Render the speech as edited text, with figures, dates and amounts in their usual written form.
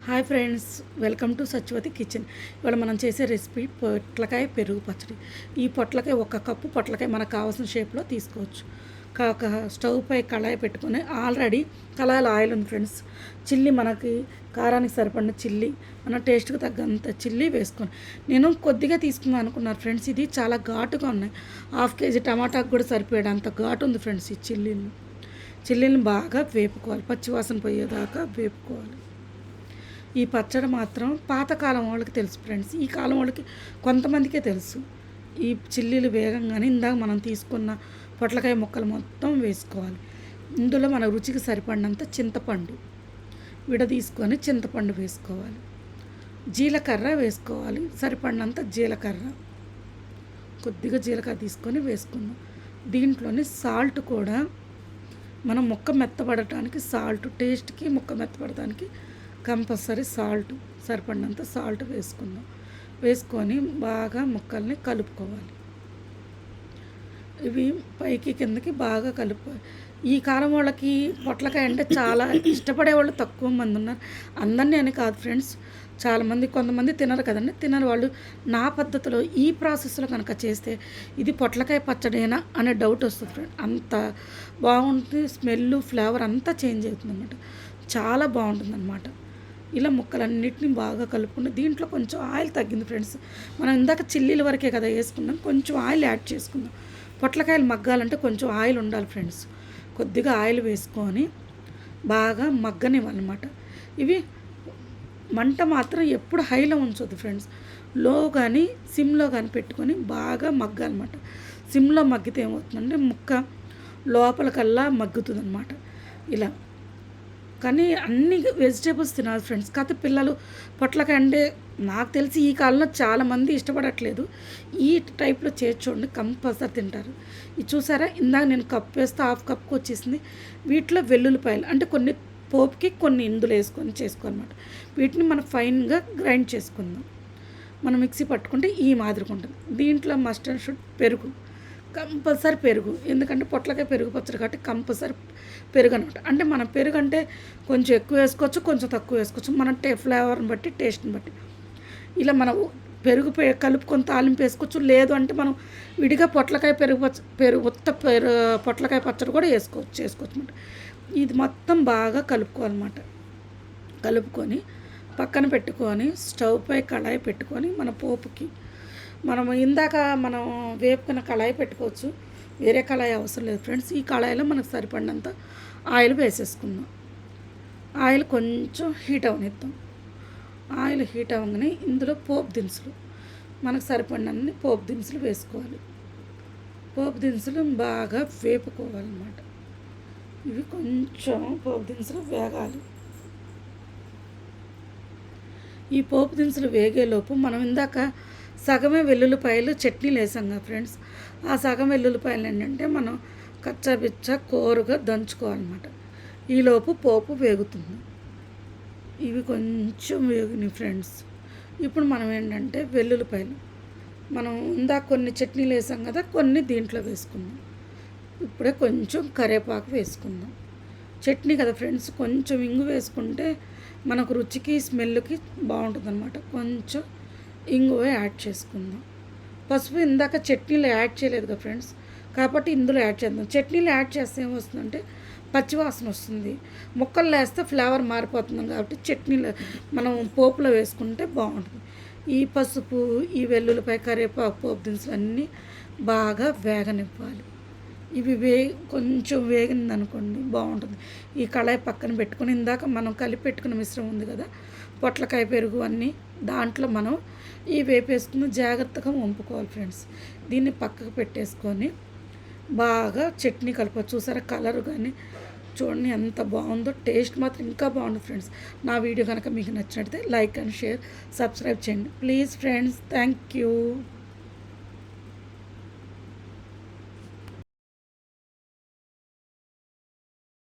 Hi friends, welcome to Satyavathi kitchen. ఇవాళ మనం చేసే రెసిపీ పొట్లకాయ పెరుగు పచ్చడి. ఈ పొట్లకాయ ఒక కప్పు పొట్లకాయ మనకు కావాల్సిన షేప్లో తీసుకోవచ్చు. ఒక స్టవ్ పై కళాయి పెట్టుకొని ఆల్రెడీ కళాయిలో ఆయిల్ ఉంది ఫ్రెండ్స్. చిల్లీ మనకి కారానికి సరిపడిన చిల్లీ, మన టేస్ట్కి తగ్గంత చిల్లీ వేసుకొని నేను కొద్దిగా తీసుకుందాం అనుకున్నారు ఫ్రెండ్స్. ఇది చాలా ఘాటుగా ఉన్నాయి. 1/2 కేజీ టమాటాకు కూడా సరిపోయేంత ఘాటు ఉంది ఫ్రెండ్స్. ఈ చిల్లీని బాగా వేపుకోవాలి, పచ్చివాసన పోయేదాకా వేపుకోవాలి. ఈ పచ్చడి మాత్రం పాతకాలం వాళ్ళకి తెలుసు ఫ్రెండ్స్. ఈ కాలం వాళ్ళకి కొంతమందికే తెలుసు. ఈ చిల్లీలు వేగంగానే ఇందాక మనం తీసుకున్న పొట్లకాయ ముక్కలు మొత్తం వేసుకోవాలి. ఇందులో మన రుచికి సరిపడినంత చింతపండు తీసుకొని చింతపండు వేసుకోవాలి. జీలకర్ర వేసుకోవాలి, సరిపడినంత జీలకర్ర, కొద్దిగా జీలకర్ర తీసుకొని వేసుకుందాం. దీంట్లోని సాల్ట్ కూడా మనం ముక్క మెత్తపడటానికి సాల్ట్, టేస్ట్కి ముక్క మెత్తపడటానికి కంపల్సరీ సాల్ట్, సరిపడినంత సాల్ట్ వేసుకొని బాగా ముక్కల్ని కలుపుకోవాలి. ఇవి పైకి కిందకి బాగా కలుపుకోవాలి. ఈ కాలం వాళ్ళకి పొట్లకాయ అంటే చాలా ఇష్టపడే వాళ్ళు తక్కువ మంది ఉన్నారు. అందరినీ అని కాదు ఫ్రెండ్స్, చాలామంది, కొంతమంది తినరు కదండి. తినరు వాళ్ళు నా పద్ధతిలో ఈ ప్రాసెస్లో కనుక చేస్తే ఇది పొట్లకాయ పచ్చడేనా అనే డౌట్ వస్తుంది ఫ్రెండ్. అంత బాగుంటుంది. స్మెల్, ఫ్లేవర్ అంతా చేంజ్ అవుతుంది అన్నమాట. చాలా బాగుంటుంది అన్నమాట. ఇలా ముక్కలన్నిటిని బాగా కలుపుకుని దీంట్లో కొంచెం ఆయిల్ తగ్గింది ఫ్రెండ్స్. మనం ఇందాక చిల్లీల వరకే కదా వేసుకున్నాం, కొంచెం ఆయిల్ యాడ్ చేసుకుందాం. పొట్లకాయలు మగ్గాలంటే కొంచెం ఆయిల్ ఉండాలి ఫ్రెండ్స్. కొద్దిగా ఆయిల్ వేసుకొని బాగా మగ్గనివ్వాలన్నమాట. ఇవి మంట మాత్రం ఎప్పుడు హైలో ఉంచొద్దు ఫ్రెండ్స్. లో కానీ సిమ్లో కానీ పెట్టుకొని బాగా మగ్గాలన్నమాట. సిమ్లో మగ్గితే ఏమవుతుందంటే ముక్క లోపలికల్లా మగ్గుతుంది అన్నమాట. ఇలా కానీ అన్ని వెజిటేబుల్స్ తినాలి ఫ్రెండ్స్. కాకపోతే పిల్లలు పొట్లకాయ అంటే నాకు తెలిసి ఈ కాలంలో చాలామంది ఇష్టపడట్లేదు. ఈ టైప్లో చేసి చూడండి, కంపల్సరీ తింటారు. ఇది చూసారా, ఇందాక నేను కప్ వేస్తే 1/2 కప్కి వచ్చేసింది. వీటిలో వెల్లుల్లిపాయలు అంటే కొన్ని పోపుకి, కొన్ని ఇందులో వేసుకొని చేసుకోవాలన్నమాట. వీటిని మనం ఫైన్గా గ్రైండ్ చేసుకుందాం. మనం మిక్సీ పట్టుకుంటే ఈ మాదిరిగా ఉంటుంది. దీంట్లో మస్ట్ అండ్ షుడ్ పెరుగు, కంపల్సరీ పెరుగు. ఎందుకంటే పొట్లకాయ పెరుగు పచ్చడి కాబట్టి కంపల్సరీ పెరుగు అనమాట. అంటే మనం పెరుగు అంటే కొంచెం ఎక్కువ వేసుకోవచ్చు, కొంచెం తక్కువ వేసుకోవచ్చు, మన ఫ్లేవర్ని బట్టి, టేస్ట్ని బట్టి. ఇలా మనం పెరుగు కలుపుకొని తాలింపు వేసుకోవచ్చు. లేదు అంటే మనం విడిగా పొట్లకాయ పొట్లకాయ పచ్చడి కూడా చేసుకోవచ్చు అనమాట. ఇది మొత్తం బాగా కలుపుకోవాలన్నమాట. కలుపుకొని పక్కన పెట్టుకొని స్టవ్ పై కళాయి పెట్టుకొని మన పోపుకి మనం ఇందాక వేపుకున్న కళాయి పెట్టుకోవచ్చు. వేరే కళాయి అవసరం లేదు ఫ్రెండ్స్. ఈ కళాయిలో మనకు సరిపడినంత ఆయిల్ వేసేసుకుందాం. ఆయిల్ కొంచెం హీట్ అవనిద్దాం. ఆయిల్ హీట్ అవ్వగానే ఇందులో పోపు దినుసులు, మనకు సరిపడినన్ని పోపు దినుసులు వేసుకోవాలి. పోపు దినుసులు బాగా వేపుకోవాలన్నమాట. ఇవి కొంచెం పోపు దినుసులు వేగాలి. ఈ పోపు దినుసులు వేగేలోపు మనం ఇందాక సగమే వెల్లుల్లిపాయలు చట్నీలు వేసాం కదా ఫ్రెండ్స్. ఆ సగం వెల్లుల్లిపాయలు ఏంటంటే మనం కచ్చాపిచ్చ కోరుగా దంచుకోవాలన్నమాట. ఈలోపు పోపు వేగుతుంది. ఇవి కొంచెం వేగినాయి ఫ్రెండ్స్. ఇప్పుడు మనం ఏంటంటే వెల్లుల్లిపాయలు మనం ఇందాక కొన్ని చట్నీలు వేసాం కదా, కొన్ని దీంట్లో వేసుకుందాం. ఇప్పుడే కొంచెం కరివేపాకు వేసుకుందాం. చట్నీ కదా ఫ్రెండ్స్, కొంచెం ఇంగు వేసుకుంటే మనకు రుచికి, స్మెల్కి బాగుంటుంది అన్నమాట. కొంచెం ఇంగువ యాడ్ చేసుకుందాం. పసుపు ఇందాక చట్నీలో యాడ్ చేయలేదు కదా ఫ్రెండ్స్, కాబట్టి ఇందులో యాడ్ చేద్దాం. చట్నీలో యాడ్ చేస్తే ఏమొస్తుందంటే పచ్చివాసన వస్తుంది. ముక్కలు వేస్తే ఫ్లేవర్ మారిపోతుంది కాబట్టి చట్నీలో మనం పోపులో వేసుకుంటే బాగుంటుంది. ఈ పసుపు, ఈ వెల్లుల్లిపాయ, కరివేపాకు, పోపు దినుసులు అన్నీ బాగా వేగనివ్వాలి. ఇవి కొంచెం వేగింది అనుకోండి బాగుంటుంది. ఈ కళాయి పక్కన పెట్టుకొని ఇందాక మనం కలిపి పెట్టుకున్న మిశ్రమం ఉంది కదా, పొట్లకాయ పెరుగు అన్నీ దాంట్లో మనం ఈ వేపేసుకుని జాగ్రత్తగా వంపుకోవాలి ఫ్రెండ్స్. దీన్ని పక్కకు పెట్టేసుకొని బాగా చట్నీ కలపాలి. చూసారా కలర్ కానీ చూడండి ఎంత బాగుందో. టేస్ట్ మాత్రం ఇంకా బాగుంది ఫ్రెండ్స్. నా వీడియో కనుక మీకు నచ్చినట్లయితే లైక్ అండ్ షేర్, సబ్స్క్రైబ్ చేయండి ప్లీజ్ ఫ్రెండ్స్. Thank you.